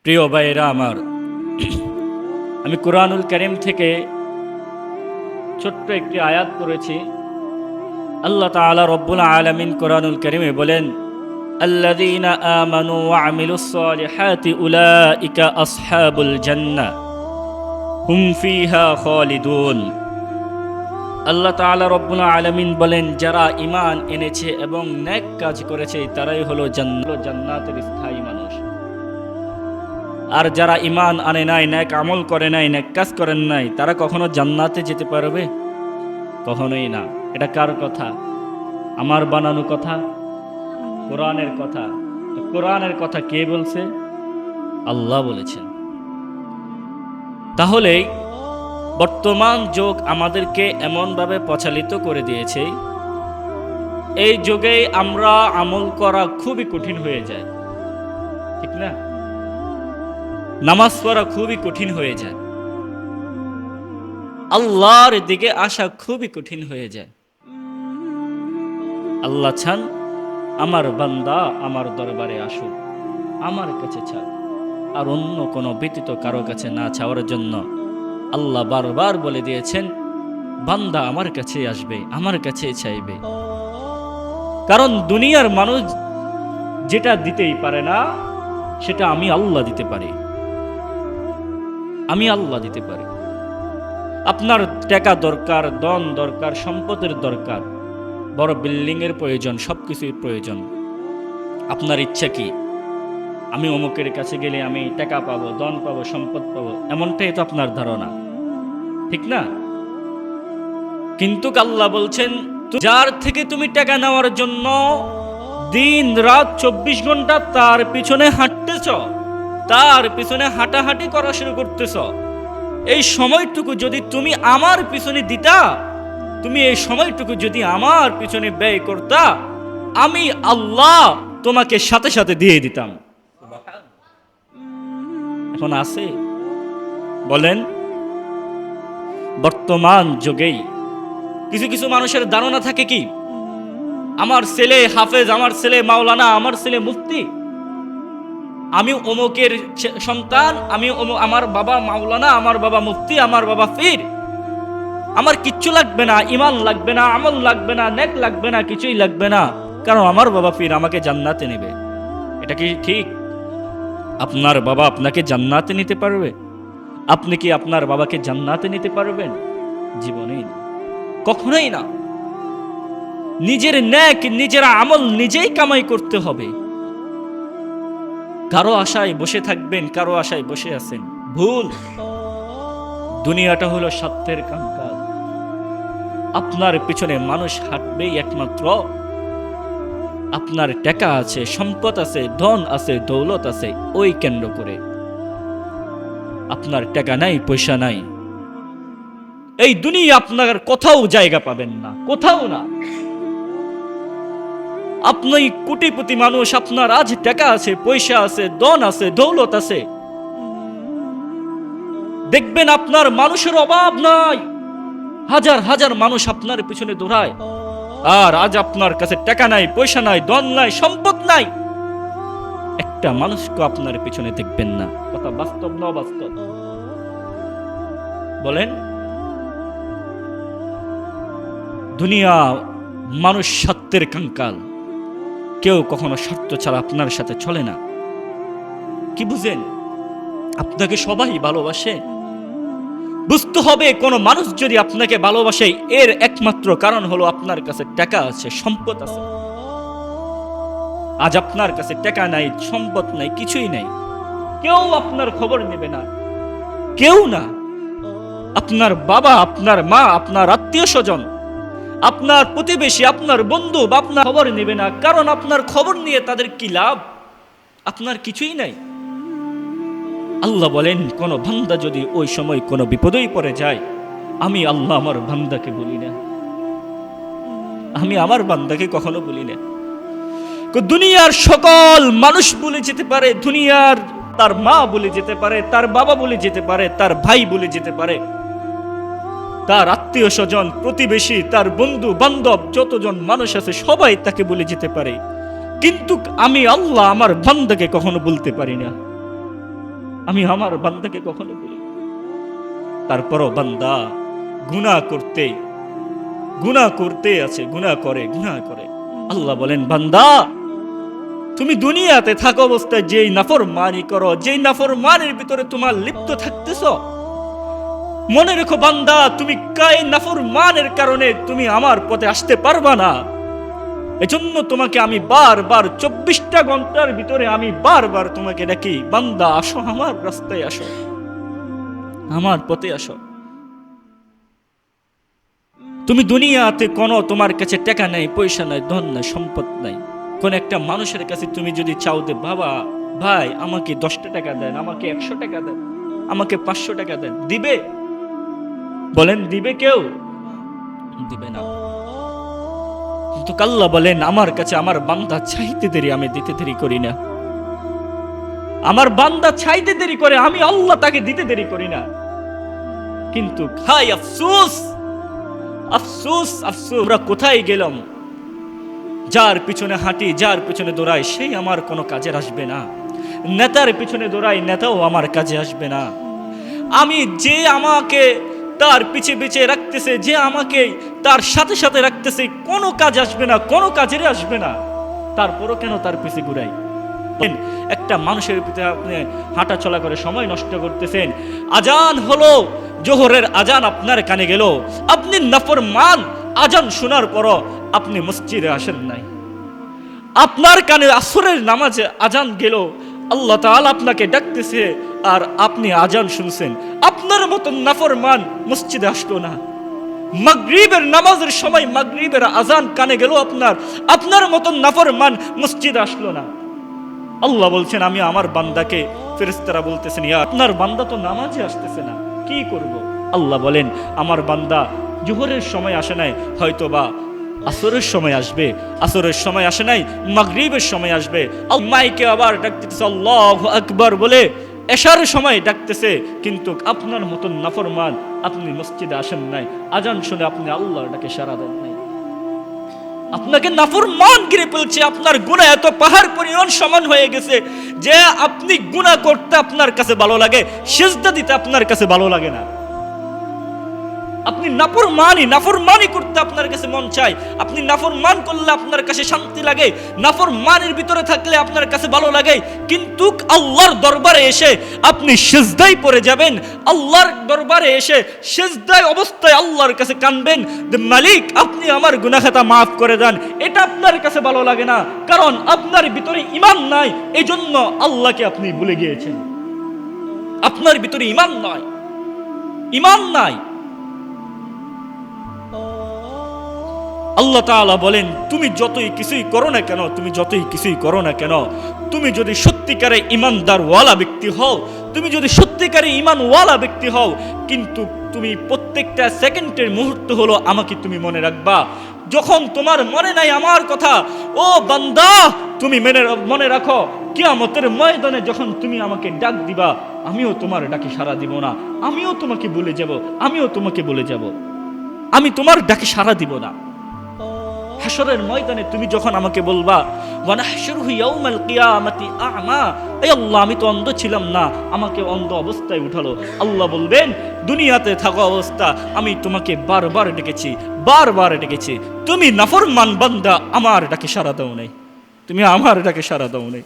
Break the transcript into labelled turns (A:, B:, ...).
A: প্রিয় ভাইয়েরা আমার, আমি কুরআনুল কারীম থেকে ছোট্ট একটি আয়াত পড়েছি। আল্লাহ তাআলা রব্বুল আলামিন কুরআনুল কারীমে বলেন, আল্লাযীনা আমানু ওয়া আমিলুস সালিহাতি উলাইকা আসহাবুল জান্নাহ হুম ফিহা খালিদুন। আল্লাহ তাআলা রব্বুল আলামিন বলেন, যারা ঈমান এনেছে এবং নেক কাজ করেছে তারাই হলো জান্নাতের স্থায়ী মানুষ। আর যারা ঈমান আনে নাই, নেক আমল করে নাই, নেক কাজ করেন নাই, তারা কখনো জান্নাতে যেতে পারবে? কখনোই না। এটা কার কথা? আমার বানানো কথা? কোরআনের কথা। কোরআনের কথা কে বলছে? আল্লাহ বলেছেন। তাহলে বর্তমান যুগ আমাদেরকে এমনভাবে প্রচালিত করে দিয়েছে, এই যুগে আমরা আমল করা খুবই কঠিন হয়ে যায়, ঠিক না? নামাজ পড়া খুবই কঠিন হয়ে যায়, আল্লাহর দিকে আসা খুবই কঠিন হয়ে যায়। আল্লাহ চান আমার বান্দা আমার দরবারে আসুক, আমার কাছে চাক, আর অন্য কোনো ব্যতীত কারো কাছে না চাওয়ার জন্য আল্লাহ বারবার বলে দিয়েছেন, বান্দা আমার কাছে আসবে, আমার কাছে চাইবে। কারণ দুনিয়ার মানুষ যেটা দিতেই পারে না, সেটা আমি আল্লাহ দিতে পারি। আমি আল্লাহ দিতে পারি। আপনার টাকা দরকার, ধন দরকার, সম্পদের দরকার, বড় বিল্ডিং এর প্রয়োজন, সবকিছুর প্রয়োজন। আপনার ইচ্ছা কি? আমি অমুকের কাছে গেলে আমি টাকা পাবো, ধন পাবো, সম্পদ পাবো, এমনটাই তো আপনার ধারণা, ঠিক না? কিন্তু আল্লাহ বলছেন, যার থেকে তুমি টাকা নেওয়ার জন্য দিন রাত 24 ঘন্টা তার পিছনে হাঁটতেছ, তার পিছনে হাঁটাহাঁটি করা শুরু করতেছ, এই সময়টুকু যদি তুমি আমার পিছনে দিতা, তুমি এই সময়টুকু যদি আমার পিছনে ব্যয় করতা, আমি আল্লাহ তোমাকে সাথে সাথে দিয়ে দিতাম। এখন আছে? বলেন। বর্তমান যুগেই কিছু কিছু মানুষের ধারণা থাকে কি, আমার ছেলে হাফেজ, আমার ছেলে মাওলানা, আমার ছেলে মুফতি, আমি অমুকের সন্তান, আমার বাবা মাওলানা, আমার বাবা মুফতি, আমার বাবা পীর, আমার কিচ্ছু লাগবে না, ঈমান লাগবে না, আমল লাগবে না, নেক লাগবে না, কিছুই লাগবে না, কারণ আমার বাবা পীর আমাকে জান্নাতে নেবে। এটা কি ঠিক? আপনার বাবা আপনাকে জান্নাতে নিতে পারবে? আপনি কি আপনার বাবাকে জান্নাতে নিতে পারবেন? জীবনেই না, কখনোই না। নিজের নেক, নিজের আমল নিজেই কামাই করতে হবে। কারো আশায় বসে থাকবেন, কারো আশায় বসে আছেন, ভুল। দুনিয়াটা হলো স্বার্থের কঙ্কাল। আপনার পিছনে মানুষ হাঁটবেই একমাত্র আপনার টাকা আছে, সম্পদ আছে, ধন আছে, দৌলত আছে, ওই কেন্দ্র করে। আপনার টাকা নাই, পয়সা নাই, এই দুনিয়া আপনার কোথাও জায়গা পাবেন না, কোথাও না। আপনি কোটিপতি মানুষ, আপনার আজ টাকা আছে, পয়সা আছে, ধন আছে, দৌলত আছে, দেখবেন আপনার মানুষের অভাব নাই। হাজার হাজার মানুষ আপনার পিছনে দৌড়ায়, আর আজ আপনার কাছে টাকা নাই, পয়সা নাই, ধন নাই, সম্পদ নাই, একটা মানুষকে আপনার পিছনে দেখবেন না। কথা বাস্তব না অবাস্তব? বলেন। দুনিয়া মানুষ স্বার্থের কঙ্কাল। কেউ কখনো স্বার্থ ছাড়া আপনার সাথে চলে না। কি বুঝেন? আপনাকে সবাই ভালোবাসে। বুঝতে হবে, কোন মানুষ যদি আপনাকে ভালোবাসে, এর একমাত্র কারণ হলো আপনার কাছে টাকা আছে, সম্পদ আছে। আজ আপনার কাছে টাকা নাই, সম্পদ নাই, কিছুই নাই, কেউ আপনার খবর নেবে না, কেউ না। আপনার বাবা, আপনার মা, আপনার আত্মীয় স্বজন, আপনার প্রতিবেশী, আপনার বন্ধু আপনার খবর নেবে না, কারণ আপনার খবর নিয়ে তাদের কি লাভ? আপনার কিছুই নাই। আল্লাহ বলেন, কোন বান্দা যদি ওই সময় কোনো বিপদেই পড়ে যায়, আমি আল্লাহ আমার বান্দাকে বলি না, আমি আমার বান্দাকে কখনো বলি না। দুনিয়ার সকল মানুষ বলে যেতে পারে, দুনিয়ার তার মা বলে যেতে পারে, তার বাবা বলে যেতে পারে, তার ভাই বলে যেতে পারে, তার আত্মীয় স্বজন, প্রতিবেশী, তার বন্ধু বান্ধব, যতজন মানুষ আছে সবাই তাকে বলে যেতে পারে, কিন্তু আমি আল্লাহ আমার বান্দাকে কখনো বলতে পারি না। আমি আমার বান্দাকে কখনো বলি। তারপরও বান্দা গুনাহ করতে আছে, গুনাহ করে। আল্লাহ বলেন, বান্দা তুমি দুনিয়াতে থাকা অবস্থায় যেই নাফরমানি করো, যেই নাফরমানির ভিতরে তোমার লিপ্ত থাকতেছ, মনে রেখো বান্দা, তুমি কাই নাফরমানের কারণে তুমি আমার পথে আসতে পারবা না। এজন্য তোমাকে আমি বারবার 24টা ঘন্টার ভিতরে আমি বারবার তোমাকে ডাকি, বান্দা আসো, আমার রাস্তায় আসো, আমার পথে আসো। তুমি দুনিয়াতে কোনো তোমার কাছে টাকা নাই, পয়সা নাই, ধন নাই, সম্পদ নাই, কোন একটা মানুষের কাছে তুমি যদি চাও দে, বাবা ভাই আমাকে 10টা টাকা দেন, আমাকে 100 টাকা দেন, আমাকে 500 টাকা দেন, দিবে? বলেন দিবে? কেউ দিবে না। কিন্তু আল্লাহ বলেন, আমার কাছে আমার বান্দা চাইতে দেরি, আমি দিতে দেরি করি না। আমার বান্দা চাইতে দেরি করে, আমি আল্লাহ তাকে দিতে দেরি করি না। কিন্তু হায় আফসোস, আফসোস, আফসোস, আমরা কোথায় গেলাম? যার পিছনে হাঁটি, যার পিছনে দৌড়াই, সেই আমার কোনো কাজে আসবে না। নেতার পিছনে দৌড়াই, নেতাও আমার কাজে আসবে না। আমি যে আমাকে তার পিছে পিছে রাখতেছে, যে আমাকে তার সাথে সাথে রাখতেছে, কোনো কাজ আসবে না, কোনো কাজের আসবে না। তারপরও কেন তার পিছে ঘুরাই? একটা মানুষের পিছনে আপনি হাঁটা চলা করে সময় নষ্ট করতেছেন। আজান হলো, জোহরের আজান আপনার কানে গেল, আপনি নাফরমান, আজান শোনার পরও আপনি মসজিদে আসেন নাই। আপনার কানে আসরের নামাজে আজান গেল, আল্লাহ তাআলা আপনাকে ডাকতেছে আর আপনি আজান শুনছেন। আপনার মতন নাফরমান মসজিদে আসলো না। মাগরিবের নামাজের সময় মাগরিবের আজান কানে গেল আপনার মতন নাফরমান মসজিদে আসলো না। আল্লাহ বলছেন, আমি আমার বান্দাকে, ফেরেশতারা বলতেছেন, ইয়া আপনার বান্দা তো নামাজে আসতেছে না, কি করব? আল্লাহ বলেন, আমার বান্দা জোহরের সময় আসে নাই, হয়তোবা আসরের সময় আসবে, আসরের সময় আসে নাই, মাগরিবের সময় আসবে। মাইকে আবার ডাকতেছে আল্লাহু আকবার বলে, এশার সময় ডাকতেছে, কিন্তু আপনার মতন নাফরমান আপনি মসজিদে আসেন নাই, আজান শুনে আপনি আল্লাহর ডাকে সাড়া দেন নাই। আপনাকে নাফরমান ঘিরে ফেলছে, আপনার গুনাহ এত পাহাড় পরিমাণ সমান হয়ে গেছে যে আপনি গুনাহ করতে আপনার কাছে ভালো লাগে, সিজদা দিতে আপনার কাছে ভালো লাগে না। আপনি নাফরমানি করতে আপনার কাছে মন চায়, আপনি নাফরমান করলে আপনার কাছে শান্তি লাগে, নাফরমানের ভিতরে থাকলে আপনার কাছে ভালো লাগে। কিন্তু আল্লাহর দরবারে এসে আপনি সিজদায় পড়ে যাবেন, আল্লাহর দরবারে এসে সিজদায় অবস্থায় আল্লাহর কাছে কাঁদবেন যে মালিক আপনি আমার গুনাহ খাতা মাফ করে দেন। এটা আপনার কাছে ভালো লাগে না, কারণ আপনার ভিতরে ঈমান নাই, এজন্য আল্লাহকে আপনি ভুলে গিয়েছেন। আপনার ভিতরে ঈমান নাই। আল্লাহ তাআলা বলেন, তুমি যতই কিছুই করো না কেন, তুমি যদি সত্যিকারে ঈমানদারওয়ালা ব্যক্তি হও, তুমি যদি সত্যিকারে ঈমানওয়ালা ব্যক্তি হও, কিন্তু তুমি প্রত্যেকটা সেকেন্ডের মুহূর্ত হলো আমাকে তুমি মনে রাখবা। যখন তোমার মনে নাই আমার কথা, ও বান্দা তুমি মনে রাখো, কিয়ামতের ময়দানে যখন তুমি আমাকে ডাক দিবা, আমিও তোমার ডাকে সাড়া দিব না, আমিও তোমাকে ভুলে যাব, আমি তোমার ডাকে সাড়া দিব না। হাশরের ময়দানে তুমি যখন আমাকে বলবা, ওয়ানাহশুরুহু ইয়াউমাল কিয়ামাতি আ'মা, এই আল্লাহ আমি তো অন্ধ ছিলাম না, আমাকে অন্ধ অবস্থায় উঠালো। আল্লাহ বলবেন, দুনিয়াতে থাকা অবস্থা আমি তোমাকে বারবার ডেকেছি, তুমি নাফরমান বান্দা, আমার ডাকে সাড়া দাও নাই।